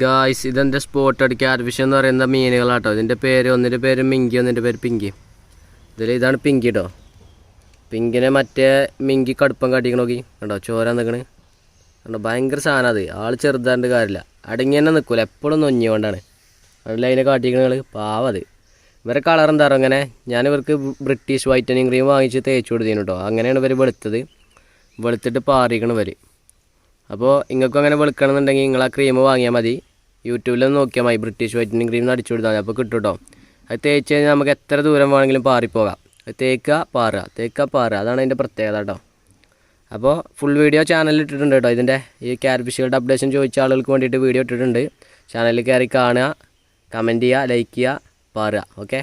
Guys ഇതെൻ്റെ spotted catfish എന്ന് പറയുന്ന മീനുകളാട്ടോ. ഇതിൻ്റെ പേര് ഒന്നിൻ്റെ പേര് മിങ്കി, ഒന്നിൻ്റെ പേര് പിങ്കി. ഇതാണ് പിങ്കി കേട്ടോ. പിങ്കിനെ മറ്റേ മിങ്കി കടുപ്പം കാട്ടിക്കണ നോക്കി കണ്ടോ, ചോര നിൽക്കണ് കണ്ടോ. ഭയങ്കര സാധനം അത്. ആൾ ചെറുതാണ്ട് കാര്യമില്ല, അടങ്ങി തന്നെ നിൽക്കൂല, എപ്പോഴും നൊഞ്ഞുകൊണ്ടാണ് അതിൽ അതിനെ കാട്ടിക്കണ പാവത്. ഇവരെ കളർ എന്താ പറയുക, ഇങ്ങനെ ഞാൻ ഇവർക്ക് ബ്രിട്ടീഷ് വൈറ്റനിങ് ക്രീം വാങ്ങിച്ച് തേച്ച് കൊടുത്തിരുന്നു കേട്ടോ. അങ്ങനെയാണ് ഇവർ വെളുത്തിട്ട് പാറിക്കണം ഇവർ. അപ്പോൾ നിങ്ങൾക്കും അങ്ങനെ വെളുക്കണമെന്നുണ്ടെങ്കിൽ നിങ്ങൾ ആ ക്രീം വാങ്ങിയാൽ മതി. യൂട്യൂബിലൊന്ന് നോക്കിയാൽ മതി, ബ്രിട്ടീഷ് വൈറ്റനിങ് ക്രീം അടിച്ചു കൊടുത്താൽ മതി, അപ്പോൾ കിട്ടും കേട്ടോ. അത് തേച്ച് കഴിഞ്ഞാൽ നമുക്ക് എത്ര ദൂരം വേണമെങ്കിലും പാറിപ്പോകാം. അത് തേക്കുക പാറുക, അതാണ് അതിൻ്റെ പ്രത്യേകത കേട്ടോ. അപ്പോൾ ഫുൾ വീഡിയോ ചാനലിൽ ഇട്ടിട്ടുണ്ട് കേട്ടോ. ഇതിൻ്റെ ഈ ക്യാറ്റ്ഫിഷുകളുടെ അപ്ഡേഷൻ ചോദിച്ച ആളുകൾക്ക് വേണ്ടിയിട്ട് വീഡിയോ ഇട്ടിട്ടുണ്ട്. ചാനലിൽ കയറി കാണുക, കമൻറ്റ് ചെയ്യുക, ലൈക്ക് ചെയ്യുക, പാറുക. ഓക്കെ.